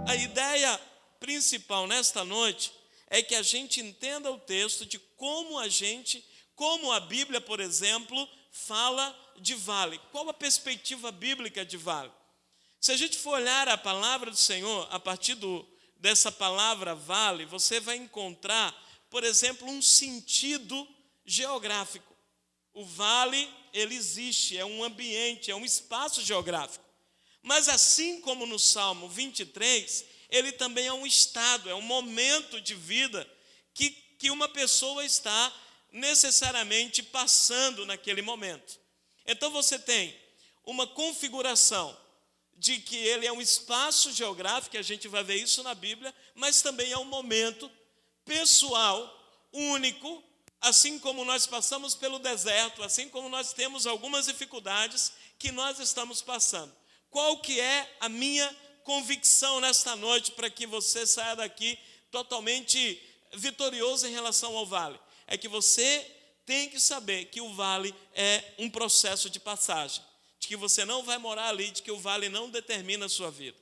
A ideia principal nesta noite é que a gente entenda o texto de como a Bíblia, por exemplo, fala de vale. Qual a perspectiva bíblica de vale? Se a gente for olhar a palavra do Senhor, a partir dessa palavra vale, você vai encontrar, por exemplo, um sentido geográfico. O vale, ele existe, é um ambiente, é um espaço geográfico. Mas assim como no Salmo 23, ele também é um estado, é um momento de vida que uma pessoa está necessariamente passando naquele momento. Então você tem uma configuração de que ele é um espaço geográfico, a gente vai ver isso na Bíblia, mas também é um momento pessoal, único, assim como nós passamos pelo deserto, assim como nós temos algumas dificuldades que nós estamos passando. Qual que é a minha convicção nesta noite para que você saia daqui totalmente vitorioso em relação ao vale? É que você tem que saber que o vale é um processo de passagem, de que você não vai morar ali, de que o vale não determina a sua vida.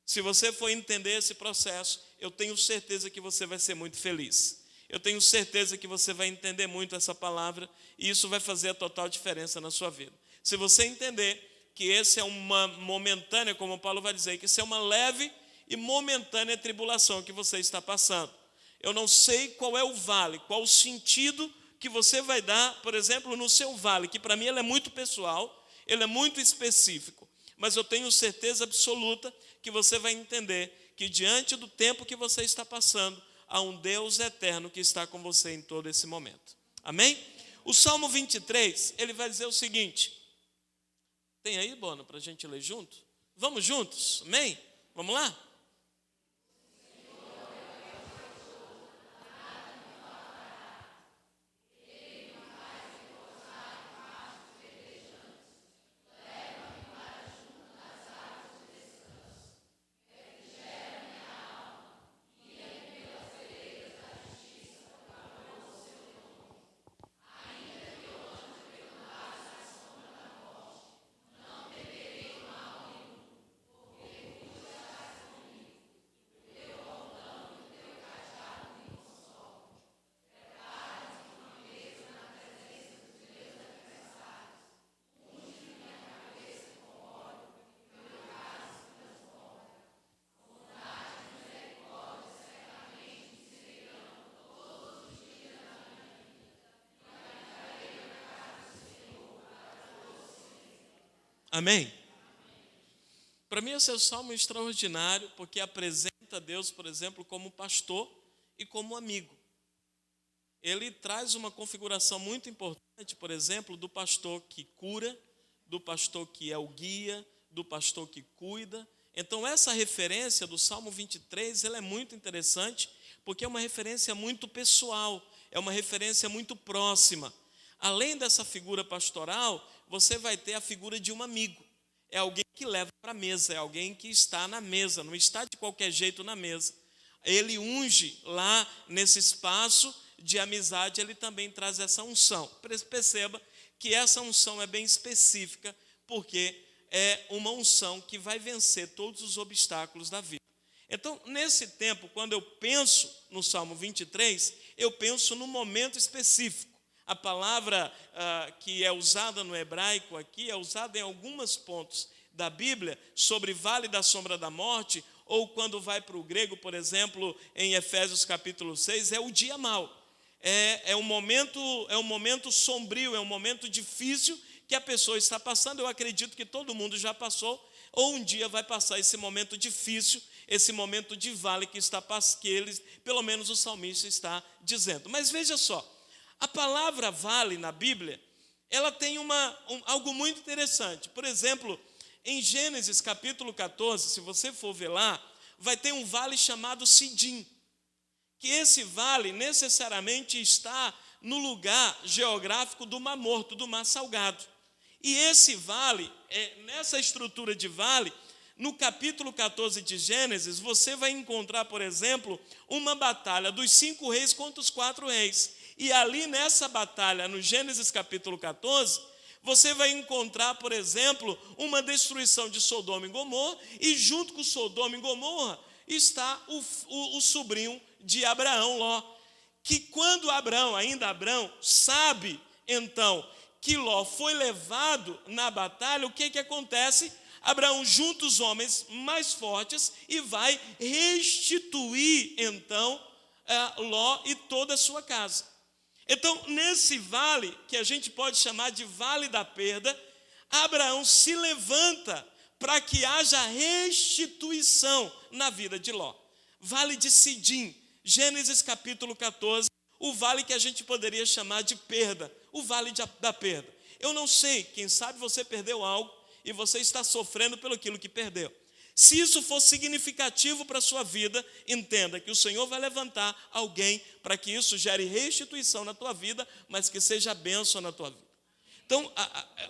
Se você for entender esse processo, eu tenho certeza que você vai ser muito feliz. Eu tenho certeza que você vai entender muito essa palavra e isso vai fazer a total diferença na sua vida. Se você entender que esse é uma momentânea, como Paulo vai dizer, que isso é uma leve e momentânea tribulação que você está passando. Eu não sei qual é o vale, qual o sentido que você vai dar, por exemplo, no seu vale, que para mim ele é muito pessoal, ele é muito específico, mas eu tenho certeza absoluta que você vai entender que diante do tempo que você está passando, há um Deus eterno que está com você em todo esse momento. Amém? O Salmo 23, ele vai dizer o seguinte. Tem aí, Bono, para a gente ler junto? Vamos juntos? Amém? Vamos lá? Amém? Para mim esse é um salmo extraordinário, porque apresenta Deus, por exemplo, como pastor e como amigo. Ele traz uma configuração muito importante, por exemplo, do pastor que cura, do pastor que é o guia, do pastor que cuida. Então essa referência do Salmo 23, ela é muito interessante, porque é uma referência muito pessoal, é uma referência muito próxima. Além dessa figura pastoral, você vai ter a figura de um amigo. É alguém que leva para a mesa, é alguém que está na mesa, não está de qualquer jeito na mesa. Ele unge lá nesse espaço de amizade, ele também traz essa unção. Perceba que essa unção é bem específica, porque é uma unção que vai vencer todos os obstáculos da vida. Então, nesse tempo, quando eu penso no Salmo 23, eu penso num momento específico. A palavra que é usada no hebraico aqui é usada em alguns pontos da Bíblia sobre vale da sombra da morte, ou quando vai para o grego, por exemplo, em Efésios capítulo 6, é o dia mau. É um momento sombrio, é um momento difícil que a pessoa está passando. Eu acredito que todo mundo já passou, ou um dia vai passar esse momento difícil, esse momento de vale que eles, pelo menos o salmista está dizendo. Mas veja só, a palavra vale na Bíblia, ela tem algo muito interessante. Por exemplo, em Gênesis capítulo 14, se você for ver lá, vai ter um vale chamado Sidim, que esse vale necessariamente está no lugar geográfico do Mar Morto, do Mar Salgado. E esse vale, nessa estrutura de vale, no capítulo 14 de Gênesis, você vai encontrar, por exemplo, uma batalha dos 5 reis contra os 4 reis. E ali nessa batalha, no Gênesis capítulo 14, você vai encontrar, por exemplo, uma destruição de Sodoma e Gomorra, e junto com Sodoma e Gomorra está o sobrinho de Abraão, Ló, que quando ainda Abraão, sabe então que Ló foi levado na batalha, o que acontece? Abraão junta os homens mais fortes e vai restituir então Ló e toda a sua casa. Então, nesse vale, que a gente pode chamar de vale da perda, Abraão se levanta para que haja restituição na vida de Ló. Vale de Sidim, Gênesis capítulo 14, o vale que a gente poderia chamar de perda, o vale da perda. Eu não sei, quem sabe você perdeu algo e você está sofrendo pelo aquilo que perdeu. Se isso for significativo para a sua vida, entenda que o Senhor vai levantar alguém para que isso gere restituição na tua vida, mas que seja bênção na tua vida. Então,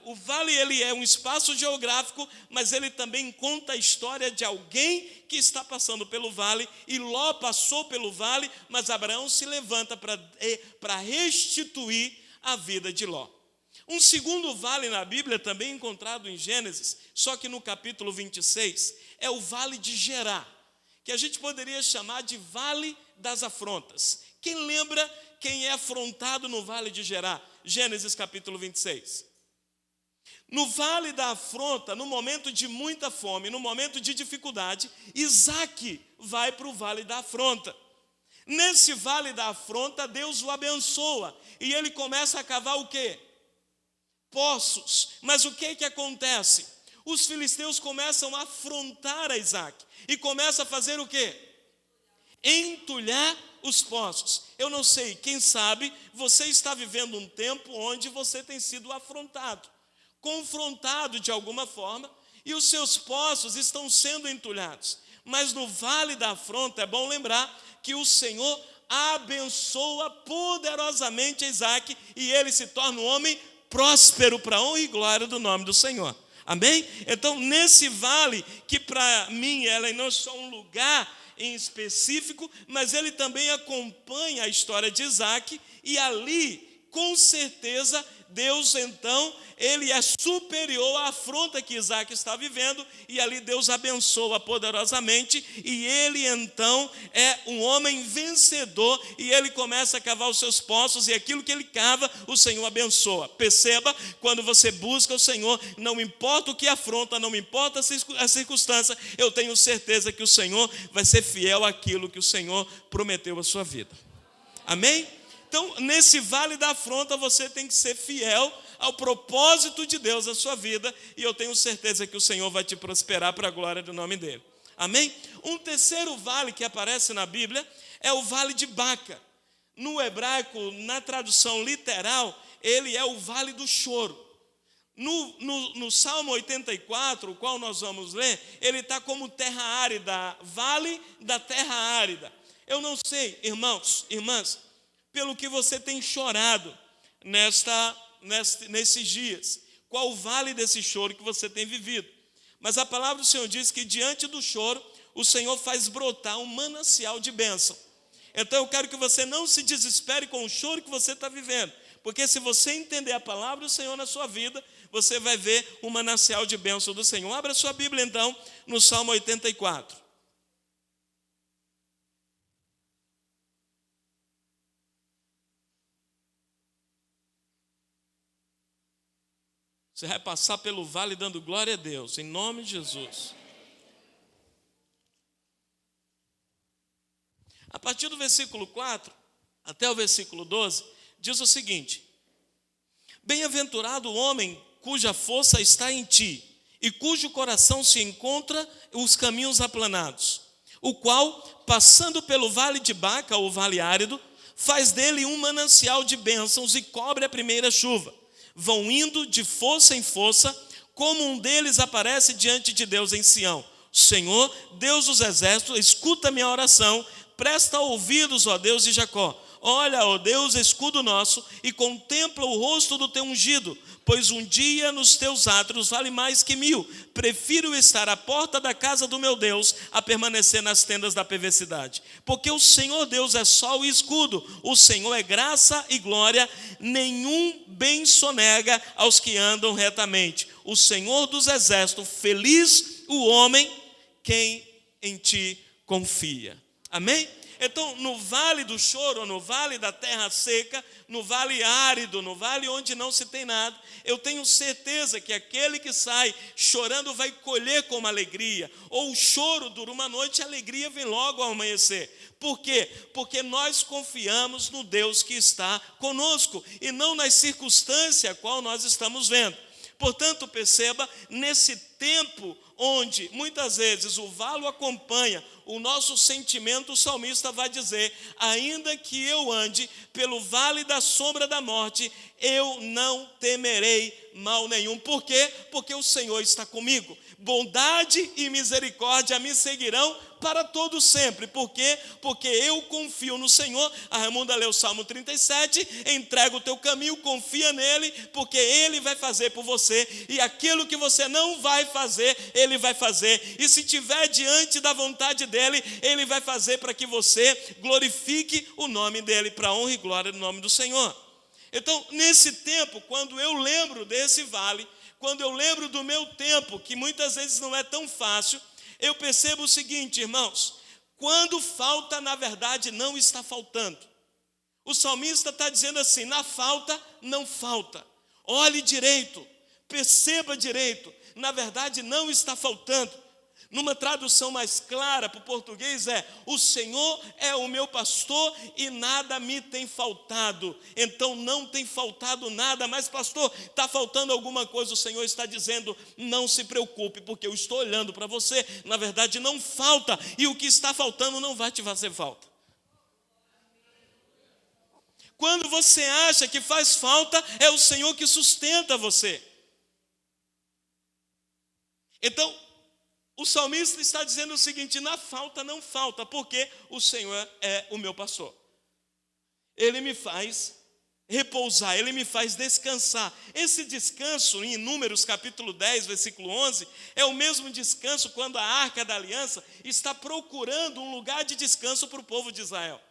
o vale ele é um espaço geográfico, mas ele também conta a história de alguém que está passando pelo vale, e Ló passou pelo vale, mas Abraão se levanta para restituir a vida de Ló. Um segundo vale na Bíblia, também encontrado em Gênesis, só que no capítulo 26, é o vale de Gerá, que a gente poderia chamar de vale das afrontas. Quem lembra quem é afrontado no vale de Gerá? Gênesis capítulo 26. No vale da afronta, no momento de muita fome, no momento de dificuldade, Isaac vai para o vale da afronta. Nesse vale da afronta, Deus o abençoa, e ele começa a cavar o quê? Poços. Mas o que acontece? Os filisteus começam a afrontar a Isaac, e começam a fazer o quê? Entulhar os poços. Eu não sei, quem sabe você está vivendo um tempo onde você tem sido afrontado, confrontado de alguma forma, e os seus poços estão sendo entulhados. Mas no vale da afronta é bom lembrar que o Senhor abençoa poderosamente Isaac, e ele se torna um homem próspero para a honra e glória do nome do Senhor. Amém? Então, nesse vale, que para mim ela não é só um lugar em específico, mas ele também acompanha a história de Isaac, e ali, com certeza, Deus então, ele é superior à afronta que Isaac está vivendo, e ali Deus abençoa poderosamente, e ele então é um homem vencedor, e ele começa a cavar os seus poços, e aquilo que ele cava, o Senhor abençoa. Perceba, quando você busca o Senhor, não importa o que afronta, não importa a circunstância, eu tenho certeza que o Senhor vai ser fiel àquilo que o Senhor prometeu à sua vida. Amém? Então, nesse vale da afronta, você tem que ser fiel ao propósito de Deus na sua vida, e eu tenho certeza que o Senhor vai te prosperar para a glória do nome dele. Amém? Um terceiro vale que aparece na Bíblia é o vale de Baca. No hebraico, na tradução literal, ele é o vale do choro. No Salmo 84, o qual nós vamos ler, ele está como terra árida, vale da terra árida. Eu não sei, irmãos, irmãs, pelo que você tem chorado nesses dias, qual o vale desse choro que você tem vivido. Mas a palavra do Senhor diz que diante do choro, o Senhor faz brotar um manancial de bênção. Então eu quero que você não se desespere com o choro que você está vivendo, porque se você entender a palavra do Senhor na sua vida, você vai ver um manancial de bênção do Senhor. Abra sua Bíblia então, no Salmo 84. Você vai passar pelo vale dando glória a Deus, em nome de Jesus. A partir do versículo 4 até o versículo 12, diz o seguinte: bem-aventurado o homem cuja força está em ti, e cujo coração se encontra os caminhos aplanados, o qual, passando pelo vale de Baca, ou vale árido, faz dele um manancial de bênçãos e cobre a primeira chuva. Vão indo de força em força, como um deles aparece diante de Deus em Sião. Senhor, Deus dos exércitos, escuta minha oração, presta ouvidos, ó Deus de Jacó. olha, ó Deus, escudo nosso, e contempla o rosto do teu ungido, pois um dia nos teus átrios vale mais que 1000. Prefiro estar à porta da casa do meu Deus a permanecer nas tendas da perversidade. Porque o Senhor Deus é sol e escudo, o Senhor é graça e glória, nenhum bem sonega aos que andam retamente. O Senhor dos exércitos, feliz o homem quem em ti confia. Amém? Então, no vale do choro, no vale da terra seca, no vale árido, no vale onde não se tem nada, eu tenho certeza que aquele que sai chorando vai colher com alegria. Ou o choro dura uma noite e a alegria vem logo ao amanhecer. Por quê? Porque nós confiamos no Deus que está conosco e não nas circunstâncias a qual nós estamos vendo. Portanto, perceba, nesse tempo onde muitas vezes o valo acompanha o nosso sentimento, o salmista vai dizer: ainda que eu ande pelo vale da sombra da morte, eu não temerei mal nenhum. Por quê? Porque o Senhor está comigo. Bondade e misericórdia me seguirão para todo sempre. Por quê? Porque eu confio no Senhor. A Raimunda leu o Salmo 37, entrega o teu caminho, confia nele, porque ele vai fazer por você, e aquilo que você não vai fazer, ele vai fazer, e se estiver diante da vontade dele, ele vai fazer para que você glorifique o nome dele, para a honra e glória do nome do Senhor. Então, nesse tempo, quando eu lembro desse vale, quando eu lembro do meu tempo, que muitas vezes não é tão fácil, eu percebo o seguinte, irmãos: quando falta, na verdade, não está faltando. O salmista está dizendo assim: na falta, não falta. Olhe direito, perceba direito, na verdade não está faltando. Numa tradução mais clara para o português é: o Senhor é o meu pastor e nada me tem faltado. Então não tem faltado nada. Mas pastor, está faltando alguma coisa? O Senhor está dizendo: não se preocupe, porque eu estou olhando para você. Na verdade não falta, e o que está faltando não vai te fazer falta. Quando você acha que faz falta, é o Senhor que sustenta você. Então, o salmista está dizendo o seguinte: na falta não falta, porque o Senhor é o meu pastor. Ele me faz repousar, ele me faz descansar. Esse descanso, em Números capítulo 10, versículo 11, é o mesmo descanso quando a Arca da Aliança está procurando um lugar de descanso para o povo de Israel.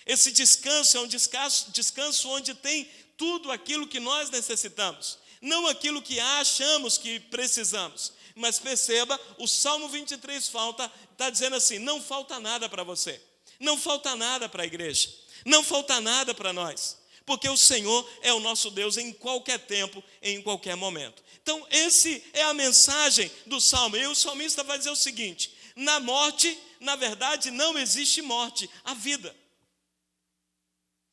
Esse descanso é um descanso onde tem tudo aquilo que nós necessitamos, não aquilo que achamos que precisamos. Mas perceba, o Salmo 23 está dizendo assim: não falta nada para você, não falta nada para a igreja, não falta nada para nós, porque o Senhor é o nosso Deus em qualquer tempo, em qualquer momento. Então, essa é a mensagem do Salmo. E o salmista vai dizer o seguinte: na morte, na verdade, não existe morte, há vida.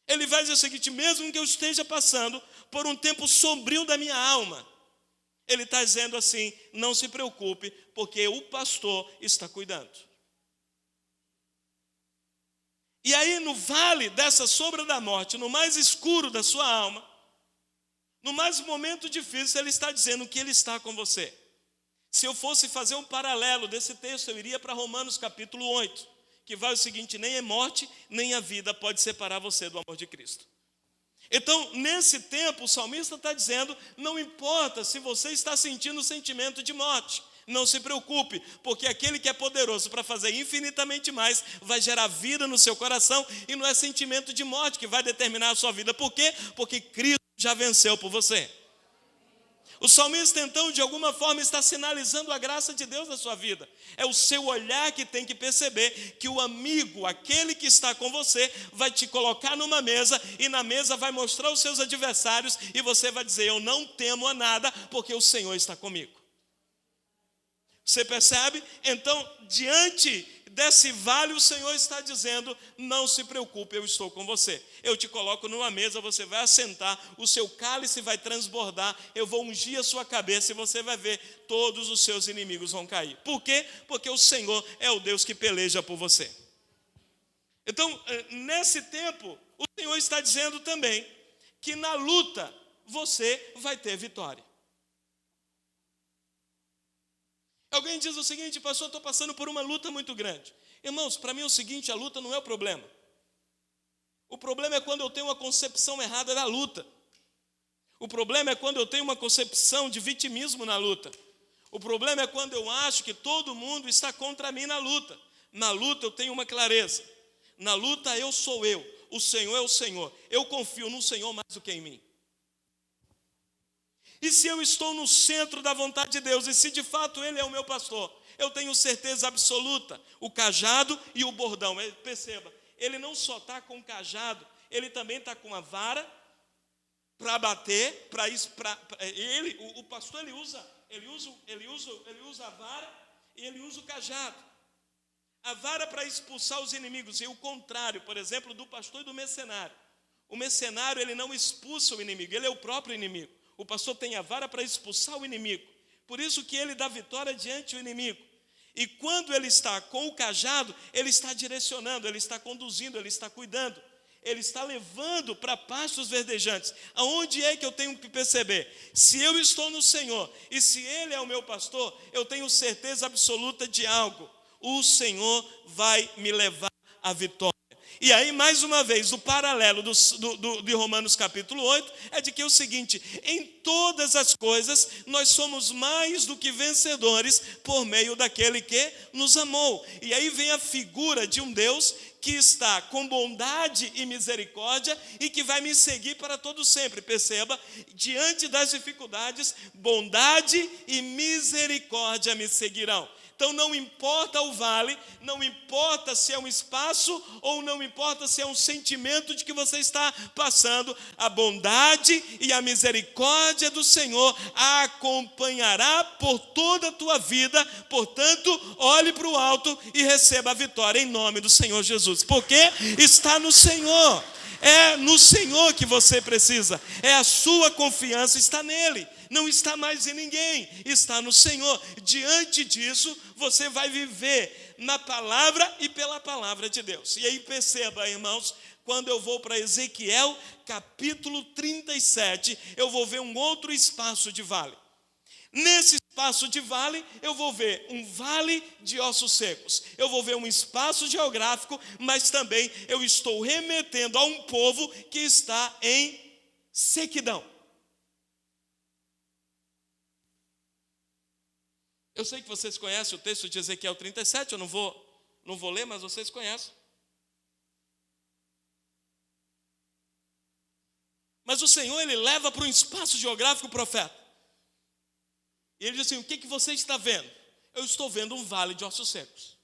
Ele vai dizer o seguinte: mesmo que eu esteja passando por um tempo sombrio da minha alma, ele está dizendo assim: não se preocupe, porque o pastor está cuidando. E aí, no vale dessa sombra da morte, no mais escuro da sua alma, no mais momento difícil, ele está dizendo que ele está com você. Se eu fosse fazer um paralelo desse texto, eu iria para Romanos capítulo 8, que vai o seguinte: nem a morte, nem a vida pode separar você do amor de Cristo. Então, nesse tempo, o salmista está dizendo: não importa se você está sentindo o sentimento de morte, não se preocupe, porque aquele que é poderoso para fazer infinitamente mais vai gerar vida no seu coração, e não é sentimento de morte que vai determinar a sua vida. Por quê? Porque Cristo já venceu por você. O salmista, então, de alguma forma está sinalizando a graça de Deus na sua vida. É o seu olhar que tem que perceber que o amigo, aquele que está com você, vai te colocar numa mesa, e na mesa vai mostrar os seus adversários, e você vai dizer: eu não temo a nada, porque o Senhor está comigo. Você percebe? Então, diante desse vale, o Senhor está dizendo: não se preocupe, eu estou com você. Eu te coloco numa mesa, você vai assentar, o seu cálice vai transbordar, eu vou ungir a sua cabeça, e você vai ver, todos os seus inimigos vão cair. Por quê? Porque o Senhor é o Deus que peleja por você. Então, nesse tempo, o Senhor está dizendo também que na luta você vai ter vitória. Alguém diz o seguinte: pastor, estou passando por uma luta muito grande. Irmãos, para mim é o seguinte: a luta não é o problema. O problema é quando eu tenho uma concepção errada da luta. O problema é quando eu tenho uma concepção de vitimismo na luta. O problema é quando eu acho que todo mundo está contra mim na luta. Na luta eu tenho uma clareza. Na luta eu sou eu, o Senhor é o Senhor. Eu confio no Senhor mais do que em mim. E se eu estou no centro da vontade de Deus, e se de fato Ele é o meu pastor, eu tenho certeza absoluta, o cajado e o bordão. Perceba, ele não só está com o cajado, ele também está com a vara para bater, o pastor ele usa a vara e ele usa o cajado. A vara para expulsar os inimigos, e o contrário, por exemplo, do pastor e do mercenário. O mercenário ele não expulsa o inimigo, ele é o próprio inimigo. O pastor tem a vara para expulsar o inimigo. Por isso que ele dá vitória diante do inimigo. E quando ele está com o cajado, ele está direcionando, ele está conduzindo, ele está cuidando. Ele está levando para pastos verdejantes. Aonde é que eu tenho que perceber? Se eu estou no Senhor e se Ele é o meu pastor, eu tenho certeza absoluta de algo. O Senhor vai me levar à vitória. E aí, mais uma vez, o paralelo de Romanos capítulo 8 é de que é o seguinte: em todas as coisas nós somos mais do que vencedores por meio daquele que nos amou. E aí vem a figura de um Deus que está com bondade e misericórdia e que vai me seguir para todo sempre. Perceba, diante das dificuldades, bondade e misericórdia me seguirão. Então não importa o vale, não importa se é um espaço ou não importa se é um sentimento de que você está passando, a bondade e a misericórdia do Senhor a acompanhará por toda a tua vida. Portanto, olhe para o alto e receba a vitória em nome do Senhor Jesus, porque está no Senhor. É no Senhor que você precisa, é a sua confiança está nele, não está mais em ninguém, está no Senhor. Diante disso, você vai viver na palavra e pela palavra de Deus. E aí perceba, irmãos, quando eu vou para Ezequiel capítulo 37, eu vou ver um outro espaço de vale. Nesse espaço de vale, eu vou ver um vale de ossos secos. Eu vou ver um espaço geográfico, mas também eu estou remetendo a um povo que está em sequidão. Eu sei que vocês conhecem o texto de Ezequiel 37, eu não vou ler, mas vocês conhecem. Mas o Senhor, Ele leva para um espaço geográfico o profeta. E ele diz assim: o que você está vendo? Eu estou vendo um vale de ossos secos.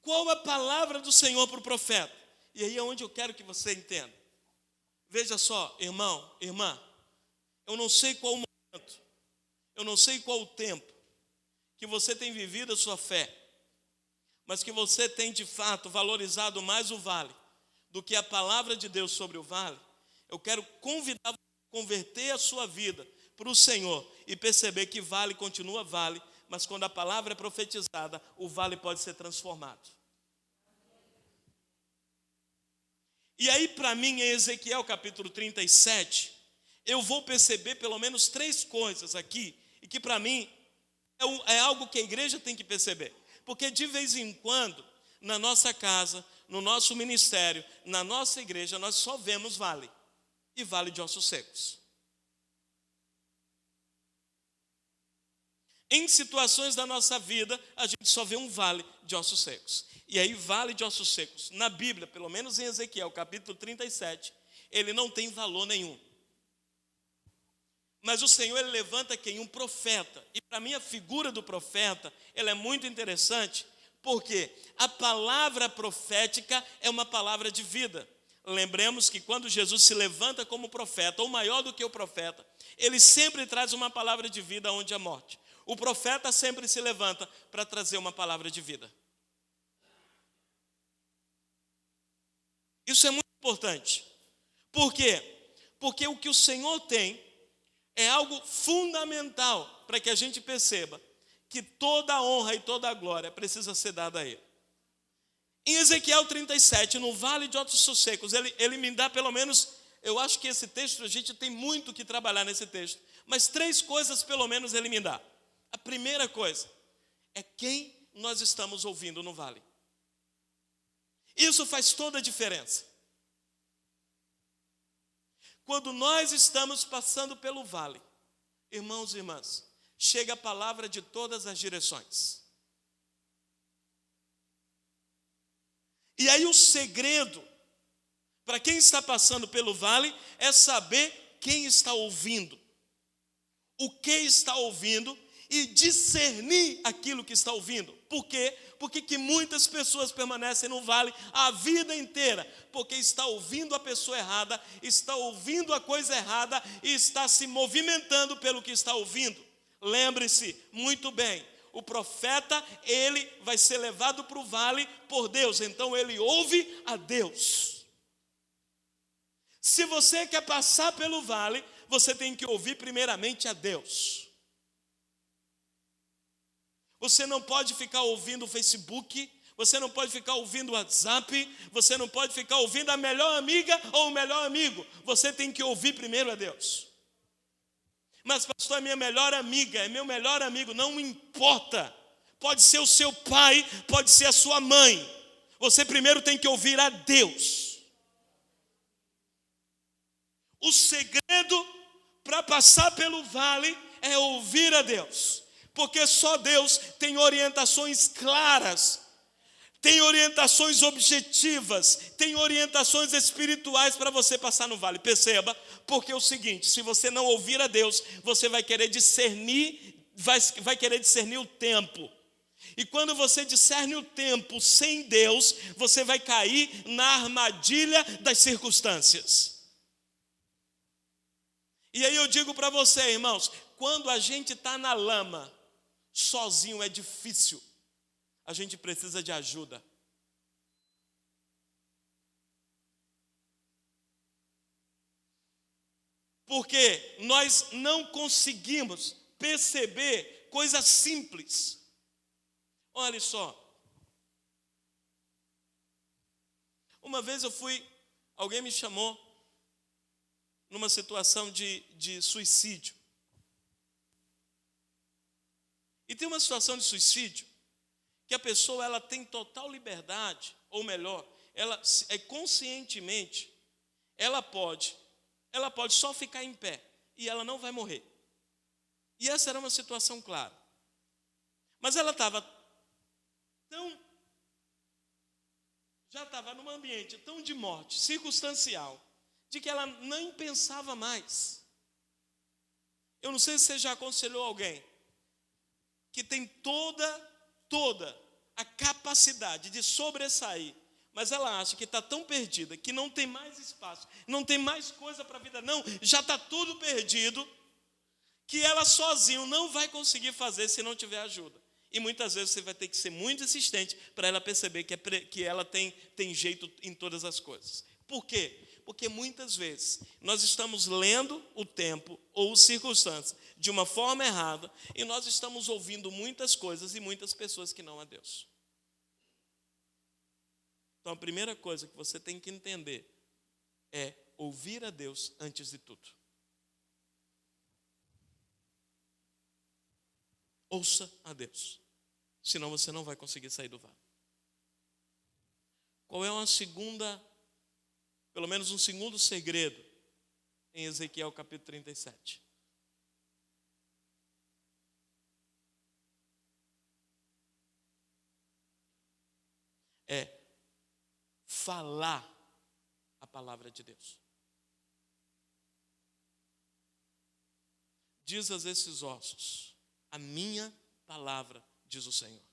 Qual a palavra do Senhor para o profeta? E aí é onde eu quero que você entenda. Veja só, irmão, irmã, eu não sei qual o momento, eu não sei qual o tempo que você tem vivido a sua fé, mas que você tem de fato valorizado mais o vale do que a palavra de Deus sobre o vale. Eu quero convidar você a converter a sua vida para o Senhor e perceber que vale continua vale, mas quando a palavra é profetizada, o vale pode ser transformado. E aí, para mim, em Ezequiel capítulo 37, eu vou perceber pelo menos 3 coisas aqui, e que para mim é algo que a igreja tem que perceber. Porque de vez em quando, na nossa casa, no nosso ministério, na nossa igreja, nós só vemos vale, e vale de ossos secos. Em situações da nossa vida, a gente só vê um vale de ossos secos. E aí, vale de ossos secos, na Bíblia, pelo menos em Ezequiel, capítulo 37, ele não tem valor nenhum. Mas o Senhor, Ele levanta quem? Um profeta. E para mim, a figura do profeta, ela é muito interessante, porque a palavra profética é uma palavra de vida. Lembremos que quando Jesus se levanta como profeta, ou maior do que o profeta, ele sempre traz uma palavra de vida onde há morte. O profeta sempre se levanta para trazer uma palavra de vida. Isso é muito importante. Por quê? Porque o que o Senhor tem é algo fundamental para que a gente perceba que toda a honra e toda a glória precisa ser dada a Ele. Em Ezequiel 37, no Vale de Ossos Secos, ele me dá pelo menos, eu acho que esse texto, a gente tem muito que trabalhar nesse texto, mas 3 coisas pelo menos ele me dá. A primeira coisa é quem nós estamos ouvindo no vale. Isso faz toda a diferença. Quando nós estamos passando pelo vale, irmãos e irmãs, chega a palavra de todas as direções. E aí o segredo, para quem está passando pelo vale, é saber quem está ouvindo, o que está ouvindo e discernir aquilo que está ouvindo. Por quê? Porque que muitas pessoas permanecem no vale a vida inteira, porque está ouvindo a pessoa errada, está ouvindo a coisa errada e está se movimentando pelo que está ouvindo. Lembre-se muito bem, o profeta, ele vai ser levado para o vale por Deus, então ele ouve a Deus. Se você quer passar pelo vale, você tem que ouvir primeiramente a Deus. Você não pode ficar ouvindo o Facebook, você não pode ficar ouvindo o WhatsApp, você não pode ficar ouvindo a melhor amiga ou o melhor amigo. Você tem que ouvir primeiro a Deus. Mas pastor, é minha melhor amiga, é meu melhor amigo, não importa. Pode ser o seu pai, pode ser a sua mãe. Você primeiro tem que ouvir a Deus. O segredo para passar pelo vale é ouvir a Deus. Porque só Deus tem orientações claras, tem orientações objetivas, tem orientações espirituais para você passar no vale. Perceba, porque é o seguinte, se você não ouvir a Deus, você vai querer discernir, vai querer discernir o tempo. E quando você discerne o tempo sem Deus, você vai cair na armadilha das circunstâncias. E aí eu digo para você, irmãos, quando a gente está na lama, sozinho é difícil, a gente precisa de ajuda. Porque nós não conseguimos perceber coisas simples. Olha só, uma vez alguém me chamou numa situação de suicídio. E tem uma situação de suicídio que a pessoa ela tem total liberdade, ou melhor, ela conscientemente, ela pode só ficar em pé e ela não vai morrer. E essa era uma situação clara. Mas ela já estava num ambiente tão de morte, circunstancial, de que ela nem pensava mais. Eu não sei se você já aconselhou alguém que tem toda a capacidade de sobressair, mas ela acha que está tão perdida, que não tem mais espaço, não tem mais coisa para a vida, não, já está tudo perdido, que ela sozinha não vai conseguir fazer se não tiver ajuda. E muitas vezes você vai ter que ser muito insistente para ela perceber que ela tem jeito em todas as coisas. Por quê? Porque muitas vezes nós estamos lendo o tempo ou circunstâncias de uma forma errada e nós estamos ouvindo muitas coisas e muitas pessoas que não a Deus. Então a primeira coisa que você tem que entender é ouvir a Deus antes de tudo. Ouça a Deus, senão você não vai conseguir sair do vale. Qual é pelo menos um segundo segredo em Ezequiel capítulo 37? É falar a palavra de Deus. Diz a esses ossos: a minha palavra, diz o Senhor.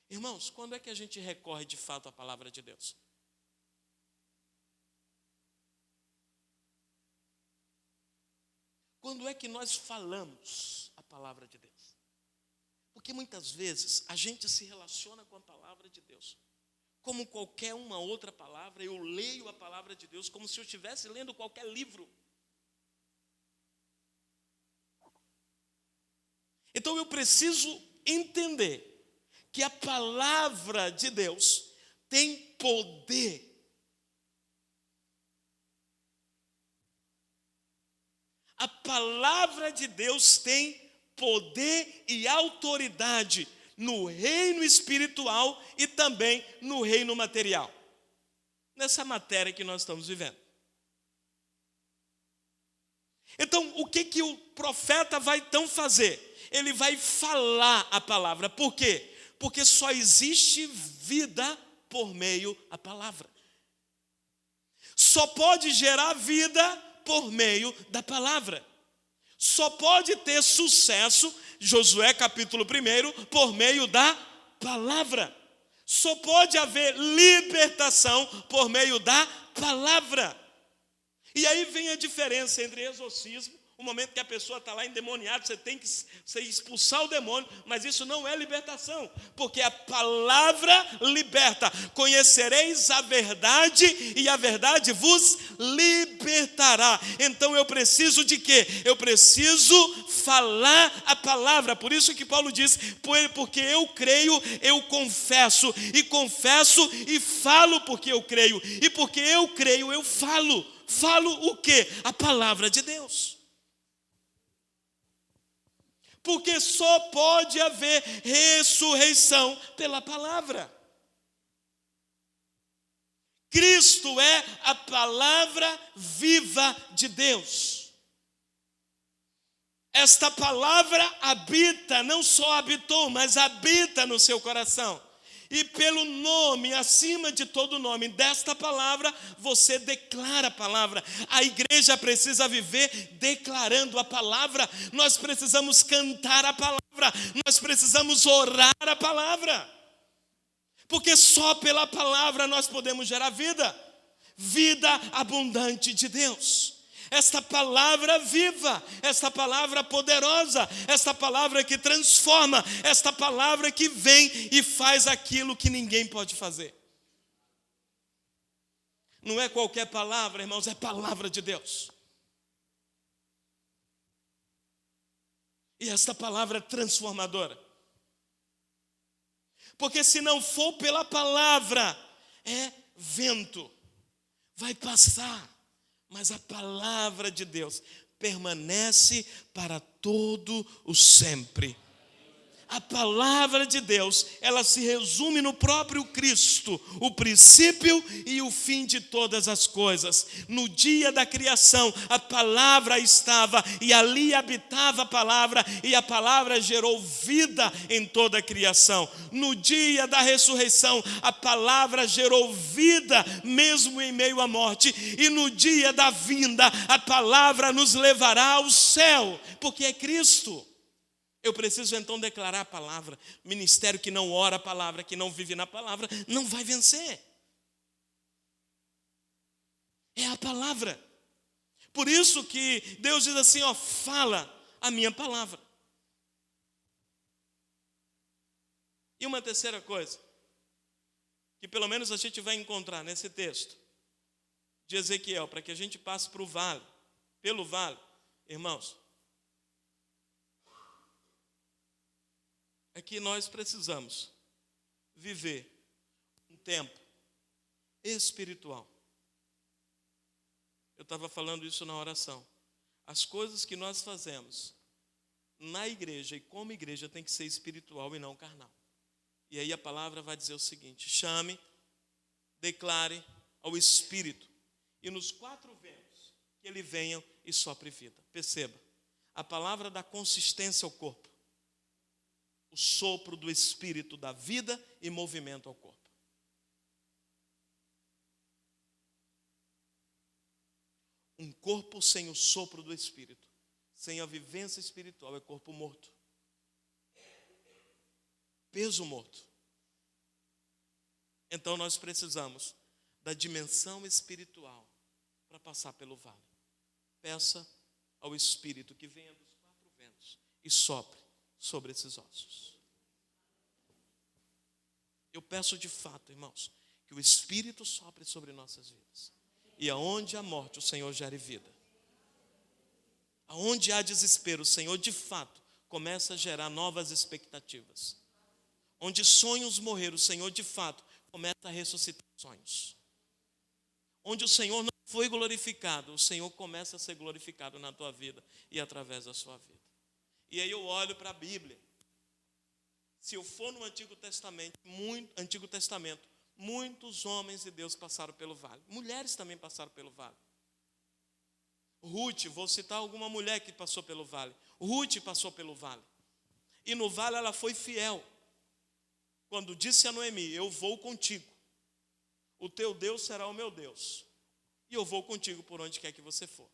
Irmãos, quando é que a gente recorre de fato à palavra de Deus? Quando é que nós falamos a palavra de Deus? Porque muitas vezes a gente se relaciona com a palavra de Deus como qualquer uma outra palavra. Eu leio a palavra de Deus como se eu estivesse lendo qualquer livro. Então eu preciso entender que a palavra de Deus tem poder. A palavra de Deus tem poder e autoridade, no reino espiritual e também no reino material. Nessa matéria que nós estamos vivendo. Então, o que o profeta vai então fazer? Ele vai falar a palavra. Por quê? Porque só existe vida por meio da palavra. Só pode gerar vida por meio da palavra. Só pode ter sucesso, Josué capítulo 1, por meio da palavra. Só pode haver libertação por meio da palavra. E aí vem a diferença entre exorcismo, o momento que a pessoa está lá endemoniada, você tem que expulsar o demônio, mas isso não é libertação, porque a palavra liberta. Conhecereis a verdade e a verdade vos libertará. Então eu preciso de quê? Eu preciso falar a palavra. Por isso que Paulo diz, porque eu creio, eu confesso e falo porque eu creio. E porque eu creio, eu falo. Falo o quê? A palavra de Deus. Porque só pode haver ressurreição pela palavra. Cristo é a palavra viva de Deus. Esta palavra habita, não só habitou, mas habita no seu coração. E pelo nome, acima de todo nome desta palavra, você declara a palavra. A igreja precisa viver declarando a palavra. Nós precisamos cantar a palavra. Nós precisamos orar a palavra. Porque só pela palavra nós podemos gerar vida. Vida abundante de Deus. Esta palavra viva, esta palavra poderosa, esta palavra que transforma, esta palavra que vem e faz aquilo que ninguém pode fazer. Não é qualquer palavra, irmãos, é palavra de Deus. E esta palavra é transformadora. Porque se não for pela palavra, é vento, vai passar. Mas a palavra de Deus permanece para todo o sempre. A palavra de Deus, ela se resume no próprio Cristo, o princípio e o fim de todas as coisas. No dia da criação, a palavra estava e ali habitava a palavra, e a palavra gerou vida em toda a criação. No dia da ressurreição, a palavra gerou vida mesmo em meio à morte, e no dia da vinda, a palavra nos levará ao céu, porque é Cristo. Eu preciso então declarar a palavra. Ministério que não ora a palavra, que não vive na palavra, não vai vencer. É a palavra. Por isso que Deus diz assim, fala a minha palavra. E uma terceira coisa, que pelo menos a gente vai encontrar nesse texto de Ezequiel, para que a gente passe pelo vale, irmãos, é que nós precisamos viver um tempo espiritual. Eu estava falando isso na oração. As coisas que nós fazemos na igreja e como igreja tem que ser espiritual e não carnal. E aí a palavra vai dizer o seguinte: chame, declare ao Espírito, e nos 4 ventos que ele venha e sopre vida. Perceba, a palavra dá consistência ao corpo. O sopro do Espírito dá vida e movimento ao corpo. Um corpo sem o sopro do Espírito, sem a vivência espiritual, é corpo morto. Peso morto. Então nós precisamos da dimensão espiritual para passar pelo vale. Peça ao Espírito que venha dos 4 ventos e sopre sobre esses ossos. Eu peço de fato, irmãos, que o Espírito sopre sobre nossas vidas. E aonde há morte, o Senhor gere vida. Aonde há desespero, o Senhor de fato começa a gerar novas expectativas. Onde sonhos morreram, o Senhor de fato começa a ressuscitar sonhos. Onde o Senhor não foi glorificado, o Senhor começa a ser glorificado na tua vida e através da sua vida. E aí eu olho para a Bíblia. Se eu for no Antigo Testamento, muitos homens de Deus passaram pelo vale. Mulheres também passaram pelo vale. Ruth, vou citar alguma mulher que passou pelo vale. Ruth passou pelo vale. E no vale ela foi fiel. Quando disse a Noemi, eu vou contigo. O teu Deus será o meu Deus. E eu vou contigo por onde quer que você for.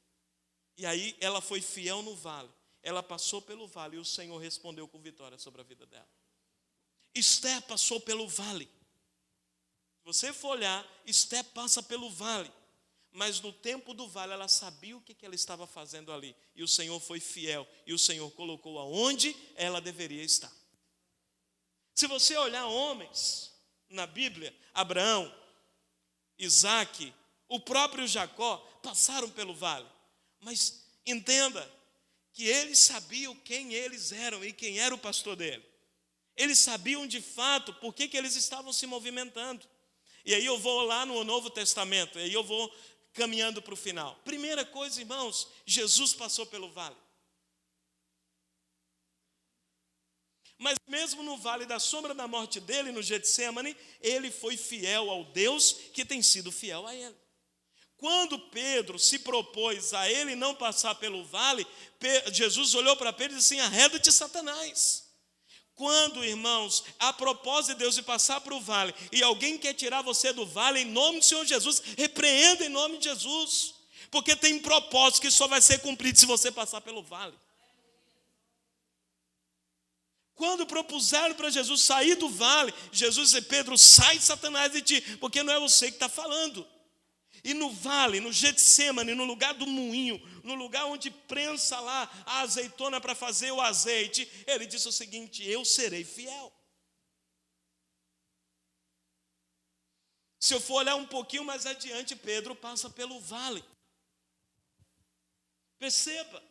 E aí ela foi fiel no vale. Ela passou pelo vale e o Senhor respondeu com vitória sobre a vida dela. Esther passou pelo vale. Se você for olhar, Esther passa pelo vale. Mas no tempo do vale ela sabia o que ela estava fazendo ali. E o Senhor foi fiel. E o Senhor colocou aonde ela deveria estar. Se você olhar homens na Bíblia, Abraão, Isaac, o próprio Jacó, passaram pelo vale. Mas entenda que eles sabiam quem eles eram e quem era o pastor dele. Eles sabiam de fato por que eles estavam se movimentando. E aí eu vou lá no Novo Testamento, e aí eu vou caminhando para o final. Primeira coisa, irmãos, Jesus passou pelo vale. Mas mesmo no vale da sombra da morte dele, no Getsemane, ele foi fiel ao Deus que tem sido fiel a ele. Quando Pedro se propôs a ele não passar pelo vale, Jesus olhou para Pedro e disse assim, arreda-te, Satanás. Quando, irmãos, a propósito de Deus de passar para o vale, e alguém quer tirar você do vale, em nome do Senhor Jesus, repreenda em nome de Jesus, porque tem propósito que só vai ser cumprido se você passar pelo vale. Quando propuseram para Jesus sair do vale, Jesus disse, Pedro, sai Satanás de ti, porque não é você que está falando. E no vale, no Getsemane, no lugar do moinho, no lugar onde prensa lá a azeitona para fazer o azeite, ele disse o seguinte, eu serei fiel. Se eu for olhar um pouquinho mais adiante, Pedro passa pelo vale. Perceba,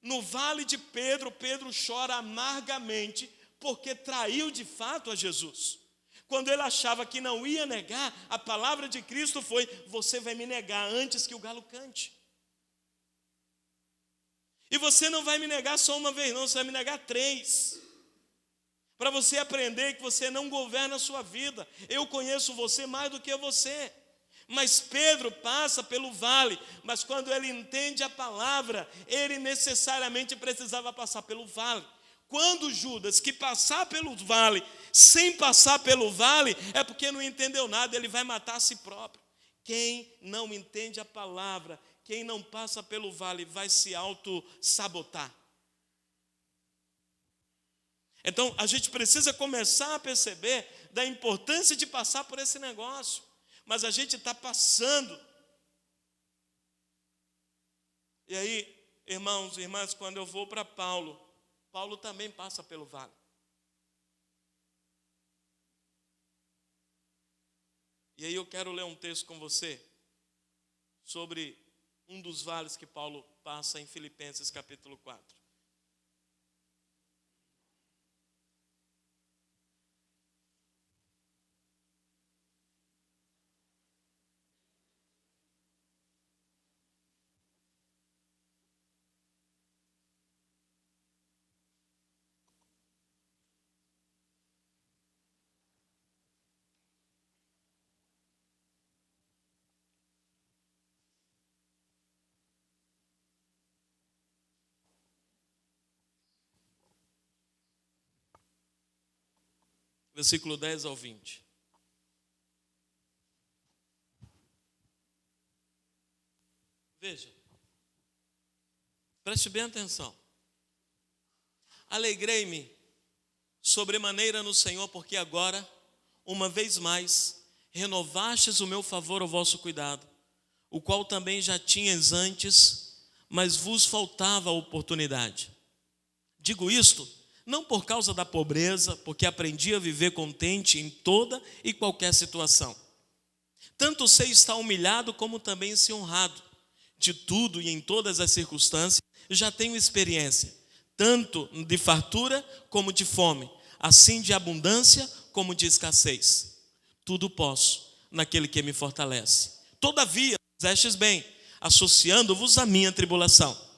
no vale de Pedro, Pedro chora amargamente, porque traiu de fato a Jesus. Quando ele achava que não ia negar, a palavra de Cristo foi, você vai me negar antes que o galo cante. E você não vai me negar só uma vez, não, você vai me negar 3. Para você aprender que você não governa a sua vida. Eu conheço você mais do que você. Mas Pedro passa pelo vale, mas quando ele entende a palavra, ele necessariamente precisava passar pelo vale. Quando Judas, que passar pelo vale, sem passar pelo vale, é porque não entendeu nada, ele vai matar a si próprio. Quem não entende a palavra, quem não passa pelo vale, vai se auto-sabotar. Então, a gente precisa começar a perceber da importância de passar por esse negócio. Mas a gente está passando. E aí, irmãos e irmãs, quando eu vou para Paulo também passa pelo vale. E aí eu quero ler um texto com você sobre um dos vales que Paulo passa em Filipenses capítulo 4. Versículo 10 ao 20. Veja, preste bem atenção. Alegrei-me sobremaneira no Senhor, porque agora, uma vez mais, renovastes o meu favor ao vosso cuidado, o qual também já tinhas antes, mas vos faltava a oportunidade. Digo isto, não por causa da pobreza, porque aprendi a viver contente em toda e qualquer situação. Tanto sei estar humilhado, como também ser honrado. De tudo e em todas as circunstâncias, já tenho experiência, tanto de fartura como de fome, assim de abundância como de escassez. Tudo posso naquele que me fortalece. Todavia, fizestes bem, associando-vos à minha tribulação.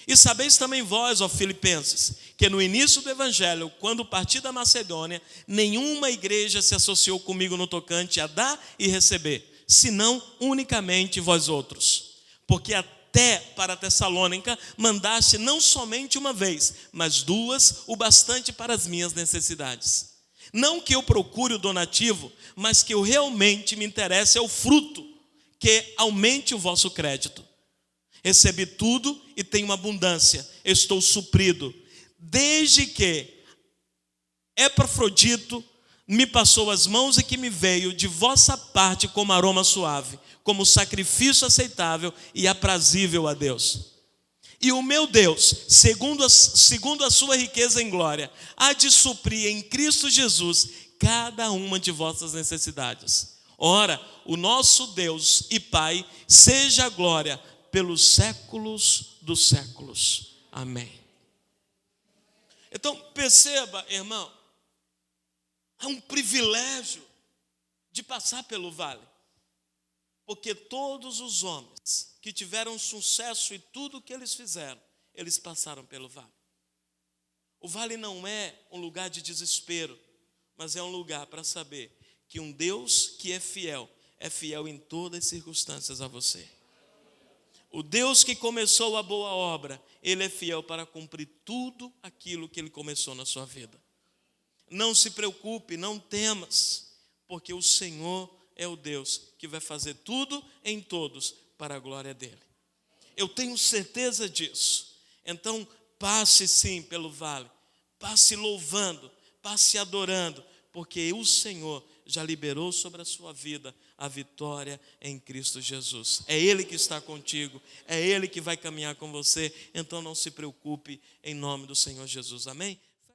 E sabeis também vós, ó Filipenses, que no início do evangelho, quando parti da Macedônia, nenhuma igreja se associou comigo no tocante a dar e receber, senão unicamente vós outros. Porque até para Tessalônica mandaste não somente uma vez, mas duas, o bastante para as minhas necessidades. Não que eu procure o donativo, mas que eu realmente me interesse é o fruto, que aumente o vosso crédito. Recebi tudo e tenho abundância, estou suprido, desde que Epafrodito me passou as mãos e que me veio de vossa parte como aroma suave, como sacrifício aceitável e aprazível a Deus. E o meu Deus, segundo a sua riqueza em glória, há de suprir em Cristo Jesus cada uma de vossas necessidades. Ora, o nosso Deus e Pai, seja a glória pelos séculos dos séculos. Amém. Então, perceba, irmão, é um privilégio de passar pelo vale. Porque todos os homens que tiveram sucesso em tudo que eles fizeram, eles passaram pelo vale. O vale não é um lugar de desespero, mas é um lugar para saber que um Deus que é fiel em todas as circunstâncias a você. O Deus que começou a boa obra, Ele é fiel para cumprir tudo aquilo que Ele começou na sua vida. Não se preocupe, não temas, porque o Senhor é o Deus que vai fazer tudo em todos para a glória dEle. Eu tenho certeza disso. Então, passe sim pelo vale, passe louvando, passe adorando, porque o Senhor já liberou sobre a sua vida a vitória em Cristo Jesus. É Ele que está contigo, é Ele que vai caminhar com você, então não se preocupe em nome do Senhor Jesus. Amém?